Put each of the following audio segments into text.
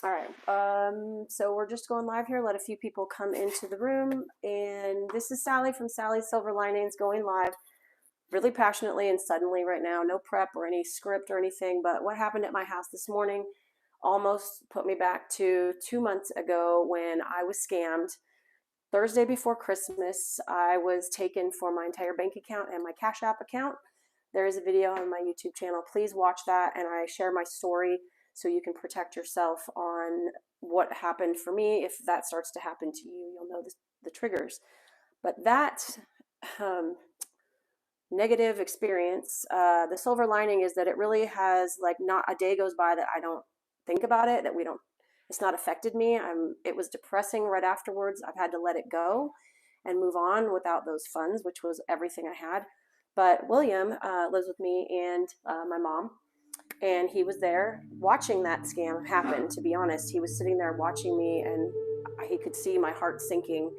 All right. So we're just going live here. Let a few people come into the room. And this is Sally from Sally's Silver Linings going live really passionately and suddenly right now. No prep or any script or anything. But what happened at my house this morning almost put me back to 2 months ago when I was scammed. Thursday before Christmas, I was taken for my entire bank account and my Cash App account. There is a video on my YouTube channel. Please watch that. And I share my story so you can protect yourself on what happened for me. If that starts to happen to you, you'll know the triggers. But that negative experience, the silver lining is that it really has, like, not a day goes by that I don't think about it, that we don't, it's not affected me. It was depressing right afterwards. I've had to let it go and move on without those funds, which was everything I had. But William lives with me and my mom, and he was there watching that scam happen. To be honest, he was sitting there watching me, and he could see my heart sinking.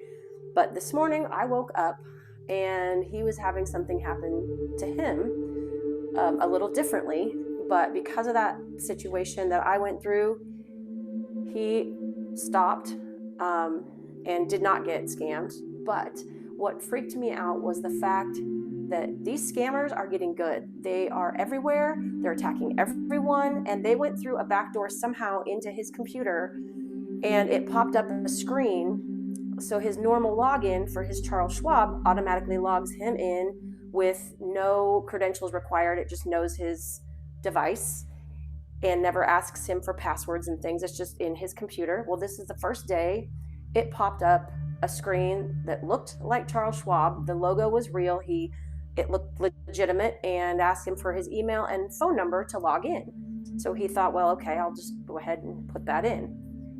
But this morning I woke up and he was having something happen to him a little differently. But because of that situation that I went through, he stopped and did not get scammed. But what freaked me out was the fact that these scammers are getting good. They are everywhere. They're attacking everyone. And they went through a back door somehow into his computer, and it popped up a screen. So his normal login for his Charles Schwab automatically logs him in with no credentials required. It just knows his device and never asks him for passwords and things. It's just in his computer. Well, this is the first day it popped up a screen that looked like Charles Schwab. The logo was real. It looked legitimate, and asked him for his email and phone number to log in. So he thought, well, okay, I'll just go ahead and put that in.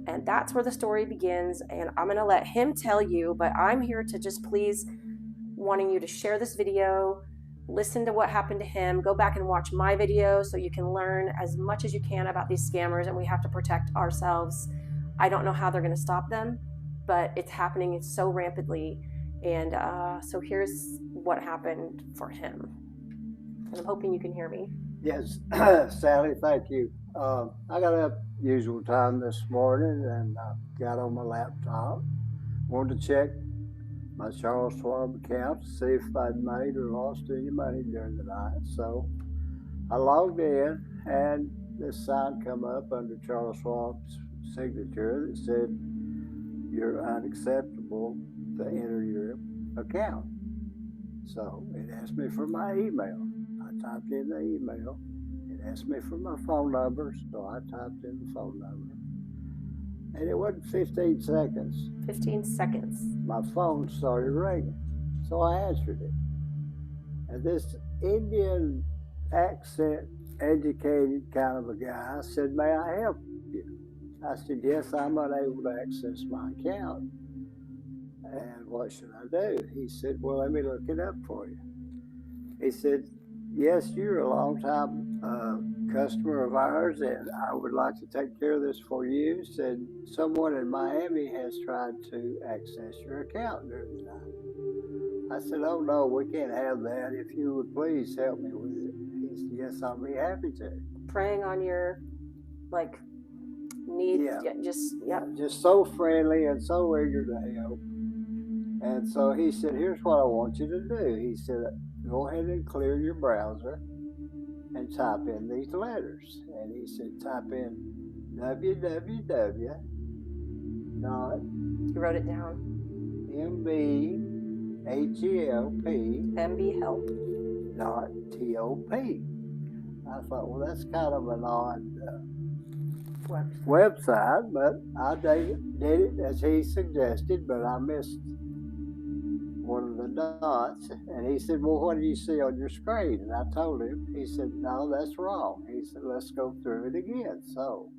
And that's where the story begins. And I'm going to let him tell you, but I'm here to just please wanting you to share this video, listen to what happened to him, go back and watch my video so you can learn as much as you can about these scammers, and we have to protect ourselves. I don't know how they're going to stop them, but it's happening so rampantly. And so here's what happened for him. And I'm hoping you can hear me. Yes, Sally, thank you. I got up usual time this morning and got on my laptop. Wanted to check my Charles Schwab account to see if I'd made or lost any money during the night. So I logged in, and this sign come up under Charles Schwab's signature that said, "You're unacceptable to enter your account." So it asked me for my email. I typed in the email. It asked me for my phone number, so I typed in the phone number. And it wasn't 15 seconds. 15 seconds. My phone started ringing, so I answered it. And this Indian accent educated kind of a guy said, "May I help you?" I said, "Yes, I'm unable to access my account. And what should I do?" He said, "Well, let me look it up for you." He said, "Yes, you're a long-time customer of ours, and I would like to take care of this for you." He said, "Someone in Miami has tried to access your account during the night." I said, "Oh, no, we can't have that. If you would please help me with it." He said, "Yes, I'll be happy to." Preying on your, like, needs. Yeah. Yep. Just so friendly and so eager to help. And so he said, "Here's what I want you to do." He said, "Go ahead and clear your browser and type in these letters." And he said, "Type in www. You wrote it down. MBHELP. help. .top. I thought, well, that's kind of an odd website, but I did it as he suggested, but I missed one of the dots. And he said, "Well, what do you see on your screen?" And I told him. He said, "No, that's wrong." He said, "Let's go through it again." So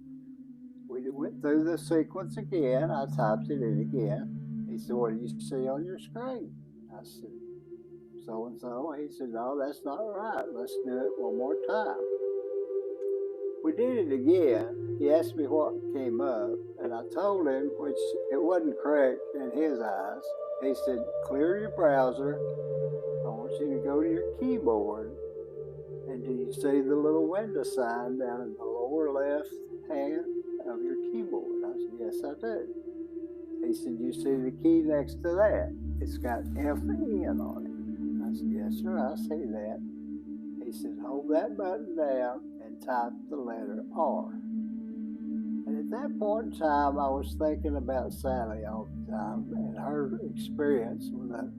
we went through the sequence again. I typed it in again. He said, "What do you see on your screen?" I said, "So and so." He said, "No, that's not right. Let's do it one more time." We did it again. He asked me what came up, and I told him, which it wasn't correct in his eyes. He said, "Clear your browser. I want you to go to your keyboard. And do you see the little window sign down in the lower left hand of your keyboard?" yes, I do. He said, you see the key next to that? It's got FN on it. I said, yes, sir, I see that. He said, hold that button down and type the letter R. And at that point in time, I was thinking about Sally all the time and her experience with a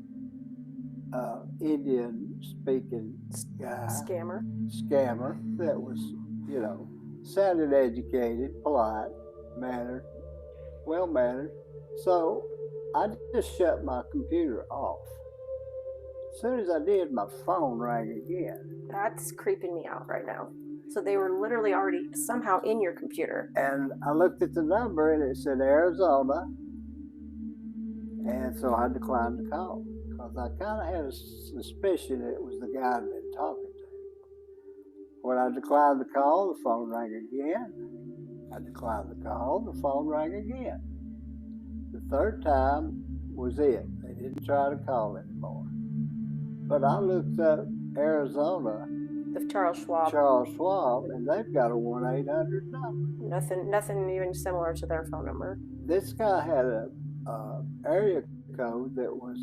Indian-speaking guy, scammer that was, sounded educated, polite, mannered, well-mannered. So I just shut my computer off. As soon as I did, my phone rang again. That's creeping me out right now. So they were literally already somehow in your computer. And I looked at the number and it said Arizona. And so I declined the call because I kind of had a suspicion it was the guy I'd been talking to. When I declined the call, the phone rang again. I declined the call, the phone rang again. The third time was it. They didn't try to call anymore. But I looked up Arizona, the Charles Schwab, and they've got a 1-800 number. Nothing even similar to their phone number. This guy had a area code that was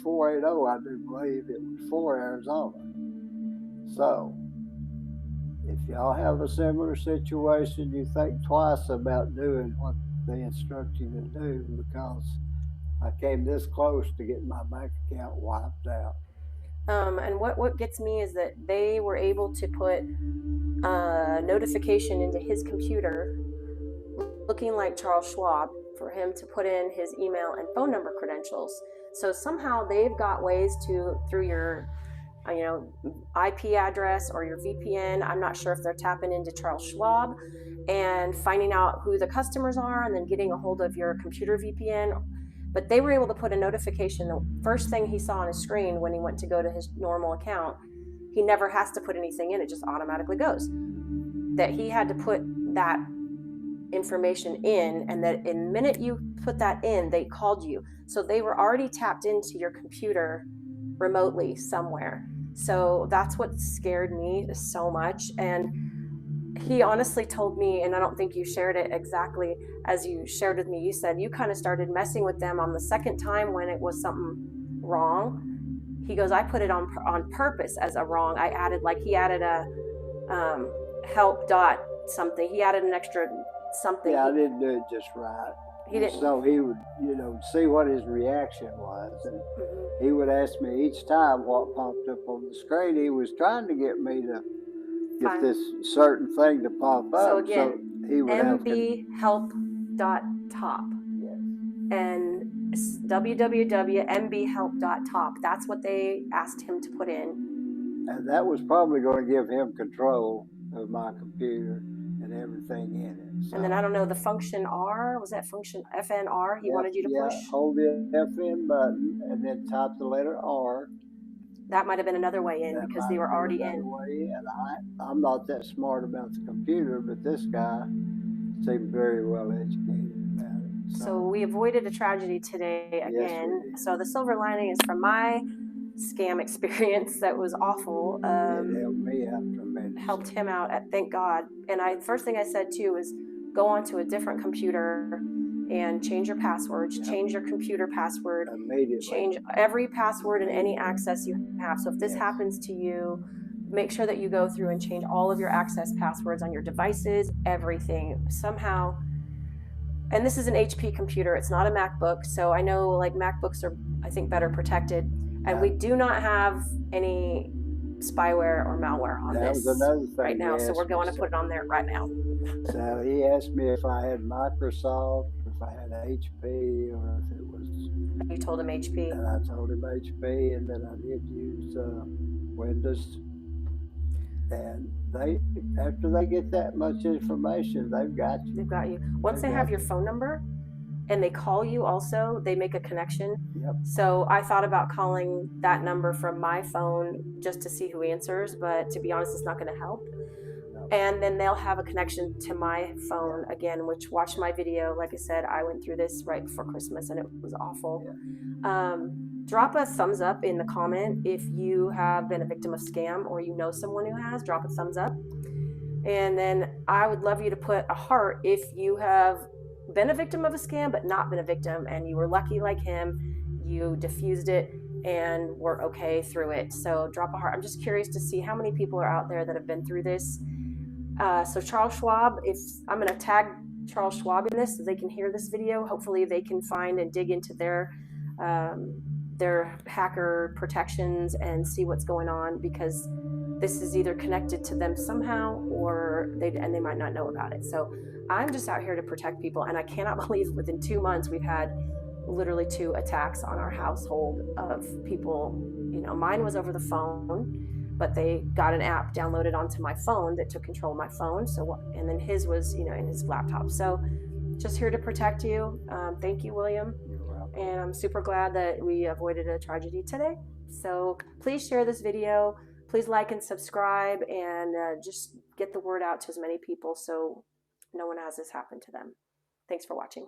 480, I do believe it was for Arizona. So, if y'all have a similar situation, you think twice about doing what they instruct you to do, because I came this close to getting my bank account wiped out. And what gets me is that they were able to put a notification into his computer looking like Charles Schwab for him to put in his email and phone number credentials. So somehow they've got ways to, through your IP address or your VPN, I'm not sure if they're tapping into Charles Schwab and finding out who the customers are and then getting a hold of your computer VPN. But they were able to put a notification. The first thing he saw on his screen when he went to go to his normal account, he never has to put anything in, it just automatically goes. That he had to put that information in, and that in the minute you put that in, they called you. So they were already tapped into your computer remotely somewhere. So that's what scared me so much. And he honestly told me, and I don't think you shared it exactly as you shared with me, you said you kind of started messing with them on the second time when it was something wrong. He goes, I put it on purpose as a wrong. He added a help dot something. He added an extra something. Yeah, I didn't do it just right. He didn't. So he would, see what his reaction was. And he would ask me each time what popped up on the screen. He was trying to get me to get this certain thing to pop up. So again, so he would mbhelp.top. Yes. And www.mbhelp.top. That's what they asked him to put in. And that was probably going to give him control of my computer and everything in it. So, and then I don't know, the function R, was that function FNR he wanted you to push? Hold the FN button and then type the letter R. That might have been another way in because they were already in. I'm not that smart about the computer, but this guy seemed very well educated about it. So we avoided a tragedy today again. Yes, so the silver lining is from my scam experience that was awful. It helped me out tremendously. Helped him out, thank God. And first thing I said too is go onto a different computer and change your passwords, change your computer password, change every password and any access you have. So if this happens to you, make sure that you go through and change all of your access passwords on your devices, everything. Somehow, and this is an HP computer, it's not a MacBook, so I know like MacBooks are, I think, better protected. And we do not have any spyware or malware on this right now, so we're going to put it on there right now. So he asked me if I had Microsoft, if I had HP, or if it was... You told him HP. And I told him HP, and then I did use Windows. And after they get that much information, they've got you. They've got you. Once they have your phone number, and they call you also, they make a connection. Yep. So I thought about calling that number from my phone just to see who answers, but to be honest, it's not going to help. No. And then they'll have a connection to my phone again, which watch my video. Like I said, I went through this right before Christmas and it was awful. Yeah. Drop a thumbs up in the comment if you have been a victim of scam or you know someone who has. Drop a thumbs up. And then I would love you to put a heart if you have been a victim of a scam, but not been a victim, and you were lucky like him. You diffused it and were okay through it. So drop a heart. I'm just curious to see how many people are out there that have been through this. So Charles Schwab, if I'm going to tag Charles Schwab in this so they can hear this video, hopefully they can find and dig into their hacker protections and see what's going on, because this is either connected to them somehow or they might not know about it. So I'm just out here to protect people, and I cannot believe within 2 months we've had literally 2 attacks on our household of people. You know, mine was over the phone, but they got an app downloaded onto my phone that took control of my phone. So, and then his was, you know, in his laptop. So just here to protect you. Thank you, William. And I'm super glad that we avoided a tragedy today. So please share this video. Please like and subscribe, and just get the word out to as many people so no one has this happen to them. Thanks for watching.